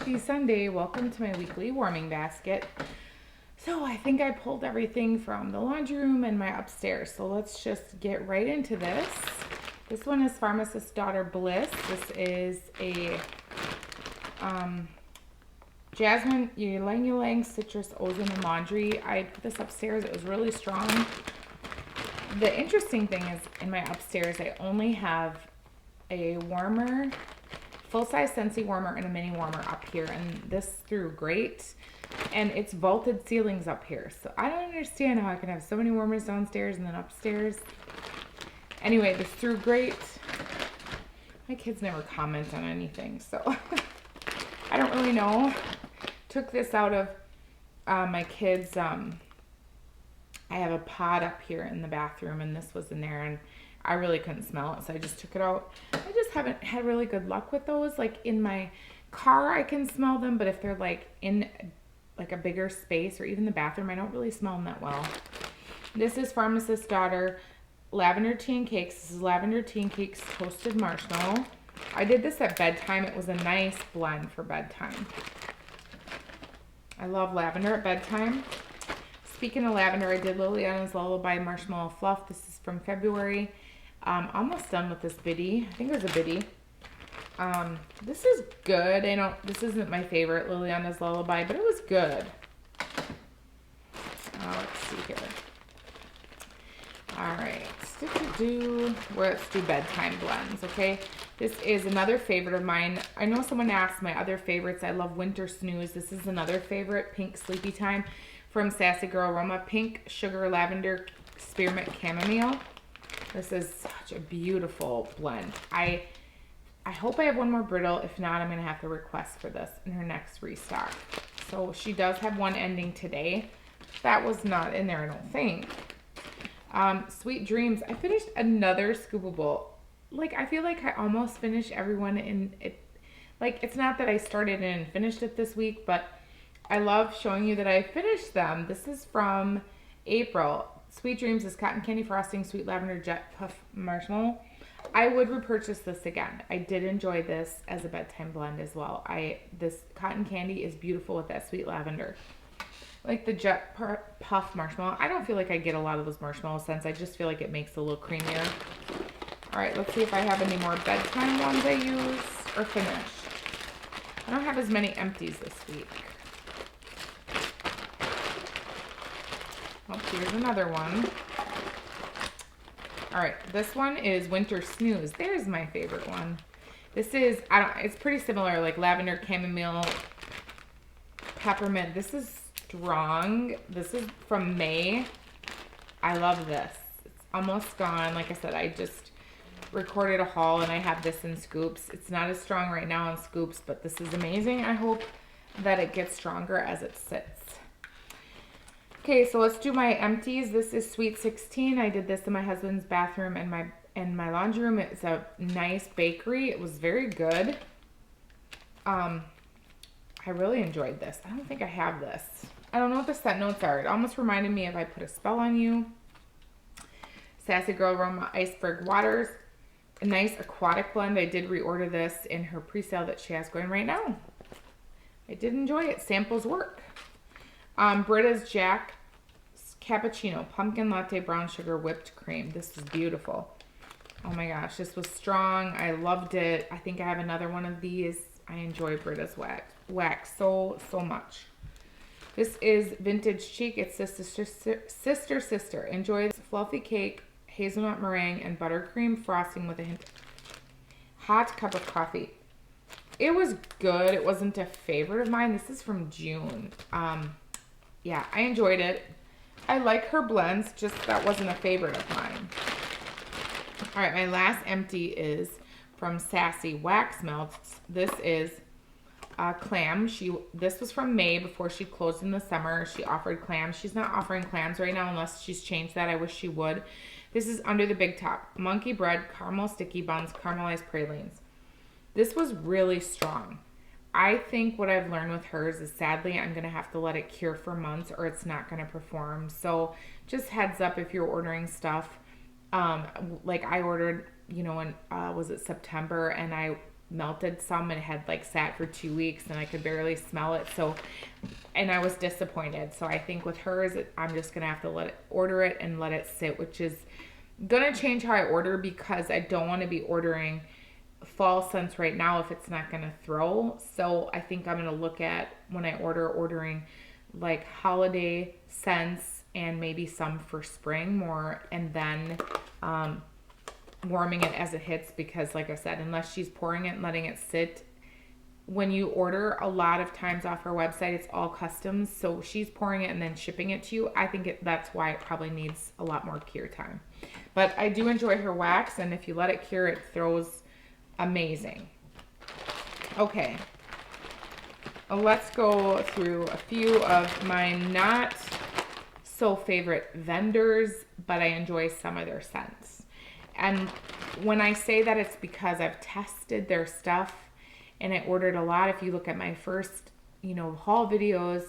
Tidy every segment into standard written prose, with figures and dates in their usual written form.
Happy Sunday. Welcome to my weekly warming basket. So I think I pulled everything from the laundry room and my upstairs. So let's just get right into this. This one is Pharmacist's Daughter Bliss. This is a jasmine ylang ylang citrus ozone and laundry. I put this upstairs. It was really strong. The interesting thing is in my upstairs I only have a warmer, full-size Scentsy warmer and a mini warmer up here, and this threw great, and it's vaulted ceilings up here, so I don't understand how I can have so many warmers downstairs and then upstairs. Anyway, this threw great. My kids never comment on anything, so I don't really know. Took this out of my kids' I have a pod up here in the bathroom, and this was in there, and I really couldn't smell it, so I just took it out. I just haven't had really good luck with those. Like in my car, I can smell them, but if they're like in like a bigger space or even the bathroom, I don't really smell them that well. This is Pharmacist's Daughter Lavender Tea and Cakes. This is Lavender Tea and Cakes Toasted Marshmallow. I did this at bedtime. It was a nice blend for bedtime. I love lavender at bedtime. Speaking of lavender, I did Liliana's Lullaby Marshmallow Fluff. This is from February. Almost done with this biddy. I think it was a biddy. This is good. This isn't my favorite Liliana's Lullaby, but it was good. Let's see here. All right. Let's do bedtime blends, okay? This is another favorite of mine. I know someone asked my other favorites. I love Winter Snooze. This is another favorite, Pink Sleepy Time from Sassy Girl Aroma. Pink Sugar Lavender Spearmint Chamomile. This is such a beautiful blend. I hope I have one more brittle. If not, I'm going to have to request for this in her next restock. So she does have one ending today. That was not in there, I don't think. Sweet Dreams. I finished another scoopable. Like, I feel like I almost finished everyone in it. Like, it's not that I started and finished it this week, but I love showing you that I finished them. This is from April. Sweet Dreams is Cotton Candy Frosting Sweet Lavender Jet Puff Marshmallow. I would repurchase this again. I did enjoy this as a bedtime blend as well. This cotton candy is beautiful with that sweet lavender. Like the Jet Puff Marshmallow. I don't feel like I get a lot of those marshmallow scents. I just feel like it makes it a little creamier. All right, let's see if I have any more bedtime ones I use or finished. I don't have as many empties this week. Oh, here's another one. All right, this one is Winter Snooze. There's my favorite one. This is, it's pretty similar, like lavender, chamomile, peppermint. This is strong. This is from May. I love this. It's almost gone. Like I said, I just recorded a haul and I have this in scoops. It's not as strong right now in scoops, but this is amazing. I hope that it gets stronger as it sits. Okay, so let's do my empties. This is Sweet 16. I did this in my husband's bathroom and my laundry room. It's a nice bakery. It was very good. I really enjoyed this. I don't think I have this. I don't know what the scent notes are. It almost reminded me of I Put a Spell on You. Sassy Girl Aroma Iceberg Waters. A nice aquatic blend. I did reorder this in her pre-sale that she has going right now. I did enjoy it. Samples work. Britta's Jack Cappuccino Pumpkin Latte Brown Sugar Whipped Cream. This is beautiful. Oh my gosh, this was strong. I loved it. I think I have another one of these. I enjoy Britta's wax so much. This is Vintage Cheek. It's Sister. Enjoy this fluffy cake, hazelnut meringue, and buttercream frosting with a hint of hot cup of coffee. It was good. It wasn't a favorite of mine. This is from June. Yeah, I enjoyed it. I like her blends, just that wasn't a favorite of mine. All right, my last empty is from Sassy Wax Melts. This is clam. This was from May before she closed in the summer. She offered clams. She's not offering clams right now unless she's changed that. I wish she would. This is Under the Big Top. Monkey bread, caramel sticky buns, caramelized pralines. This was really strong. I think what I've learned with hers is sadly I'm going to have to let it cure for months or it's not going to perform. So just heads up if you're ordering stuff. Like I ordered, in was it September, and I melted some and it had like sat for 2 weeks and I could barely smell it. So, and I was disappointed. So I think with hers, I'm just going to have to order it and let it sit, which is going to change how I order because I don't want to be ordering fall scents right now if it's not going to throw. So I think I'm going to look at when I ordering like holiday scents and maybe some for spring more, and then warming it as it hits, because like I said, unless she's pouring it and letting it sit, when you order a lot of times off her website, it's all customs, so she's pouring it and then shipping it to you. I think that's why it probably needs a lot more cure time. But I do enjoy her wax, and if you let it cure, it throws amazing. Okay, let's go through a few of my not so favorite vendors, but I enjoy some of their scents. And when I say that, it's because I've tested their stuff and I ordered a lot. If you look at my first, haul videos,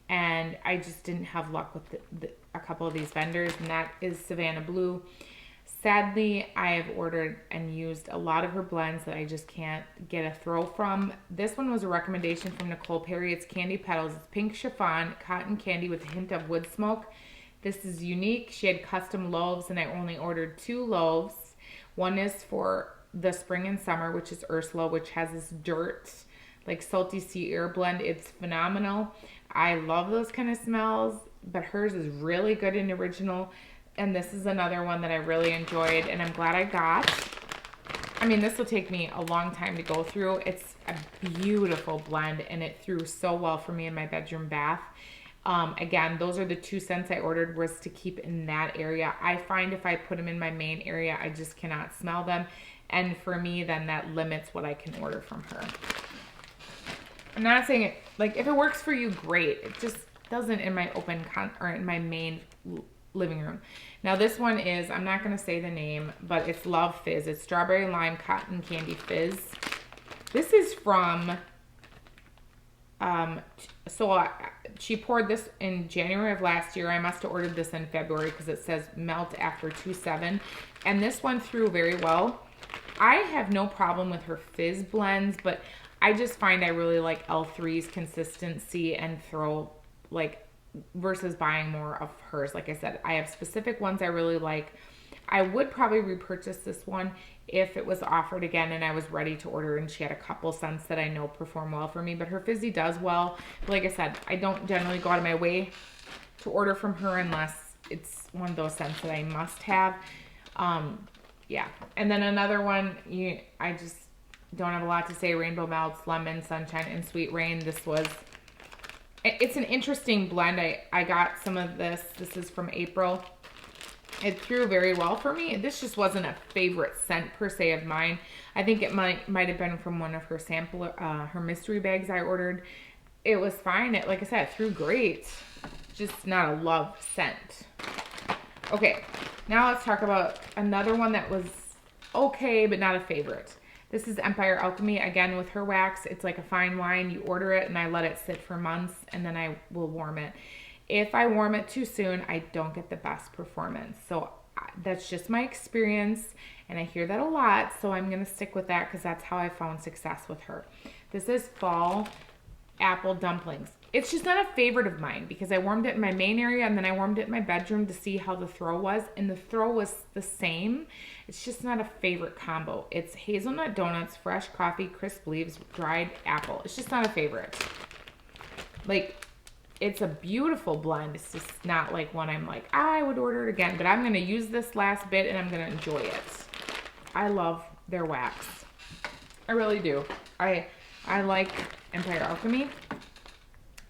and I just didn't have luck with a couple of these vendors, and that is Savannah Blue. Sadly, I have ordered and used a lot of her blends that I just can't get a throw from. This one was a recommendation from Nicole Perry. It's Candy Petals. It's pink chiffon, cotton candy with a hint of wood smoke. This is unique. She had custom loaves, and I only ordered 2 loaves. One is for the spring and summer, which is Ursula, which has this dirt, like salty sea air blend. It's phenomenal. I love those kind of smells, but hers is really good and original. And this is another one that I really enjoyed, and I'm glad I got. I mean, this will take me a long time to go through. It's a beautiful blend, and it threw so well for me in my bedroom bath. Again, those are the 2 scents I ordered, was to keep in that area. I find if I put them in my main area, I just cannot smell them. And for me, then that limits what I can order from her. I'm not saying it, like, if it works for you, great. It just doesn't in my or in my main living room. Now this one is, I'm not going to say the name, but it's Love Fizz. It's Strawberry Lime Cotton Candy Fizz. This is from, she poured this in January of last year. I must have ordered this in February because it says melt after 2/7. And this one threw very well. I have no problem with her fizz blends, but I just find I really like L3's consistency and throw, like, versus buying more of hers. Like I said, I have specific ones I really like. I would probably repurchase this one if it was offered again and I was ready to order and she had a couple scents that I know perform well for me. But her fizzy does well. But like I said, I don't generally go out of my way to order from her unless it's one of those scents that I must have. Yeah. And then another one, I just don't have a lot to say. Rainbow Melts, Lemon, Sunshine, and Sweet Rain. It's an interesting blend. I got some of this. This is from April. It threw very well for me. This just wasn't a favorite scent per se of mine. I think it might have been from one of her her mystery bags I ordered. It was fine. Like I said, it threw great. Just not a love scent. Okay, now let's talk about another one that was okay, but not a favorite. This is Empire Alchemy, again with her wax. It's like a fine wine. You order it and I let it sit for months and then I will warm it. If I warm it too soon, I don't get the best performance. So that's just my experience and I hear that a lot. So I'm going to stick with that because that's how I found success with her. This is Fall Apple Dumplings. It's just not a favorite of mine because I warmed it in my main area and then I warmed it in my bedroom to see how the throw was, and the throw was the same. It's just not a favorite combo. It's hazelnut donuts, fresh coffee, crisp leaves, dried apple. It's just not a favorite. Like, it's a beautiful blend. It's just not like one I'm like, I would order it again, but I'm going to use this last bit and I'm going to enjoy it. I love their wax. I really do. I like Empire Alchemy.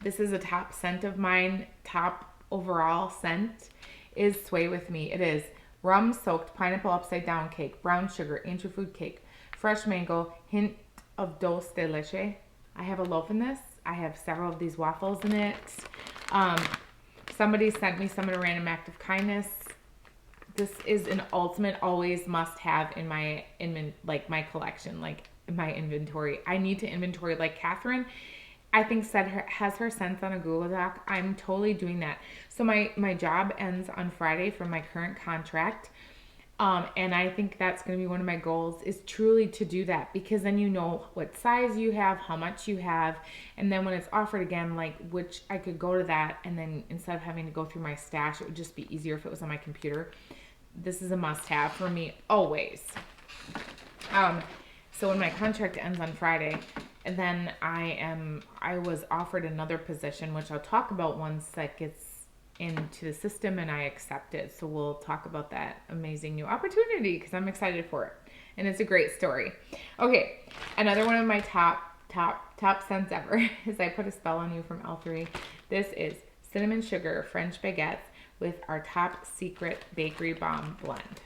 This is a top scent of mine. Top overall scent is Sway With Me. It is rum-soaked pineapple upside-down cake, brown sugar, angel food cake, fresh mango, hint of dulce de leche. I have a loaf in this. I have several of these waffles in it. Somebody sent me some in a random act of kindness. This is an ultimate always must-have in my my collection, like my inventory. I need to inventory like Catherine. I think has her scents on a Google Doc. I'm totally doing that. So my job ends on Friday for my current contract. And I think that's going to be one of my goals, is truly to do that, because then you know what size you have, how much you have, and then when it's offered again, like, which I could go to that, and then instead of having to go through my stash, it would just be easier if it was on my computer. This is a must-have for me always. So when my contract ends on Friday, and then I was offered another position, which I'll talk about once that gets into the system and I accept it. So we'll talk about that amazing new opportunity, because I'm excited for it. And it's a great story. Okay, another one of my top scents ever is I Put a Spell on You from L3. This is cinnamon sugar French baguettes with our top secret bakery bomb blend.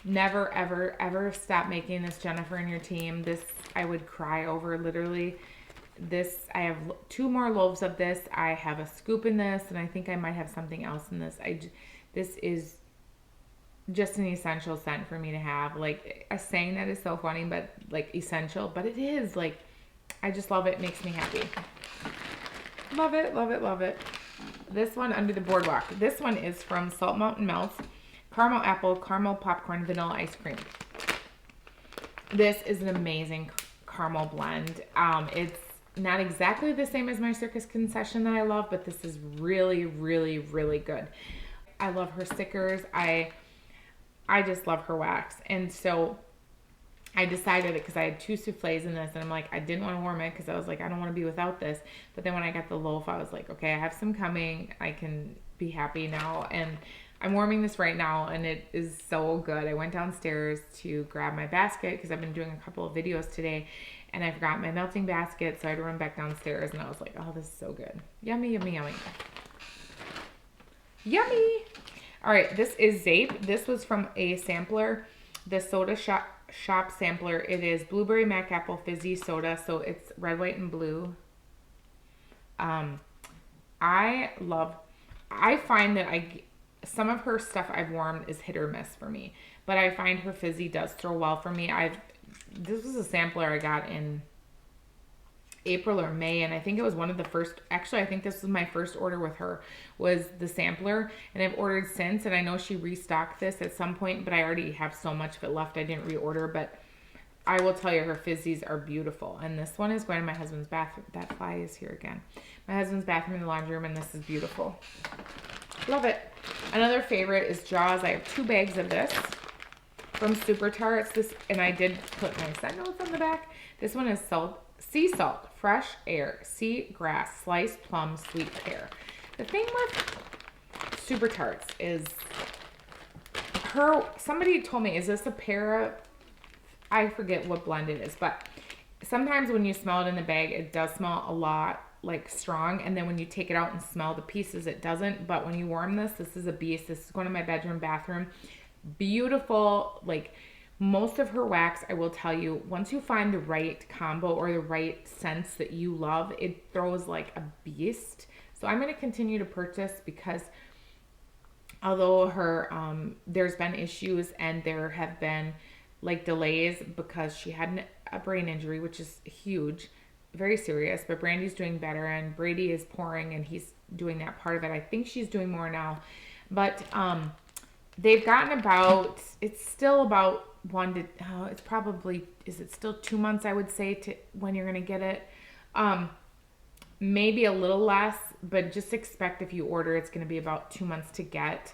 Never, ever, ever stop making this, Jennifer, and your team. This I would cry over, literally. This, I have 2 more loaves of this. I have a scoop in this, and I think I might have something else in this. This is just an essential scent for me to have. Like, a saying that is so funny, but like essential, but it is. Like, I just love it. It makes me happy. Love it, love it, love it. This one, Under the Boardwalk. This one is from Salt Mountain Melts. Caramel apple, caramel popcorn, vanilla ice cream. This is an amazing caramel blend. It's not exactly the same as my Circus Concession that I love, but this is really, really, really good. I love her stickers. I just love her wax. And so I decided it because I had 2 souffles in this, and I'm like, I didn't want to warm it because I was like, I don't want to be without this. But then when I got the loaf, I was like, okay, I have some coming. I can be happy now. And I'm warming this right now, and it is so good. I went downstairs to grab my basket because I've been doing a couple of videos today, and I forgot my melting basket, so I had to run back downstairs, and I was like, oh, this is so good. Yummy, yummy, yummy. Yummy! All right, this is Zape. This was from a sampler, the Soda Shop sampler. It is Blueberry Mac Apple Fizzy Soda, so it's red, white, and blue. I find that some of her stuff I've warmed is hit or miss for me, but I find her fizzy does throw well for me. This was a sampler I got in April or May, and I think it was one of the first, actually I think this was my first order with her, was the sampler, and I've ordered since, and I know she restocked this at some point, but I already have so much of it left I didn't reorder. But I will tell you, her fizzies are beautiful, and this one is going to my husband's bathroom. That fly is here again. My husband's bathroom in the laundry room, and this is beautiful. Love it. Another favorite is Jaws. I have 2 bags of this from Super Tarts. And I did put my scent notes on the back. This one is sea salt, fresh air, sea grass, sliced plum, sweet pear. The thing with Super Tarts is somebody told me, is this a pear? I forget what blend it is, but sometimes when you smell it in the bag, it does smell a lot like strong, and then when you take it out and smell the pieces, it doesn't. But when you warm this is a beast. This is going to my bathroom. Beautiful. Like, most of her wax, I will tell you, once you find the right combo or the right scents that you love, it throws like a beast. So I'm going to continue to purchase, because although her there's been issues and there have been like delays because she had a brain injury, which is huge, very serious, but Brandy's doing better, and Brady is pouring, and he's doing that part of it. I think she's doing more now, but they've gotten about, it's still about it's probably, is it still 2 months, I would say, to when you're going to get it. Maybe a little less, but just expect if you order, it's going to be about 2 months to get.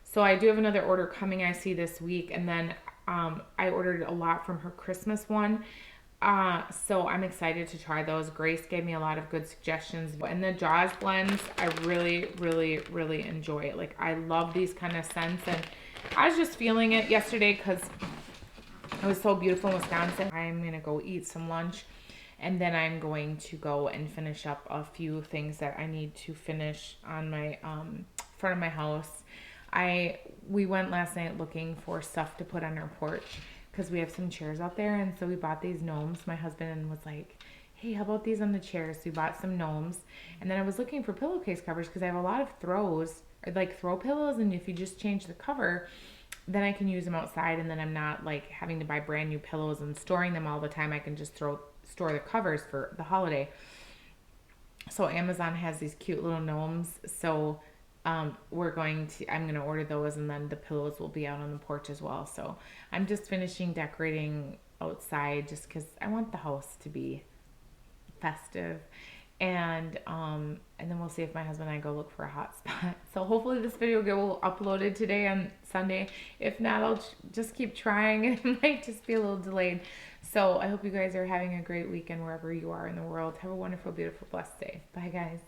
So I do have another order coming, I see, this week, and then I ordered a lot from her Christmas one. So I'm excited to try those. Grace gave me a lot of good suggestions. And the Jaws blends, I really, really, really enjoy it. Like, I love these kind of scents, and I was just feeling it yesterday because it was so beautiful in Wisconsin. I'm going to go eat some lunch, and then I'm going to go and finish up a few things that I need to finish on my front of my house. We went last night looking for stuff to put on our porch, because we have some chairs out there, and so we bought these gnomes. My husband was like, hey, how about these on the chairs? So we bought some gnomes, and then I was looking for pillowcase covers because I have a lot of throw pillows, and if you just change the cover, then I can use them outside, and then I'm not like having to buy brand new pillows and storing them all the time. I can just store the covers for the holiday. So Amazon has these cute little gnomes, so I'm going to order those, and then the pillows will be out on the porch as well. So I'm just finishing decorating outside just because I want the house to be festive. And then we'll see if my husband and I go look for a hot spot. So hopefully this video will get uploaded today on Sunday. If not, I'll just keep trying. It might just be a little delayed. So I hope you guys are having a great weekend wherever you are in the world. Have a wonderful, beautiful, blessed day. Bye, guys.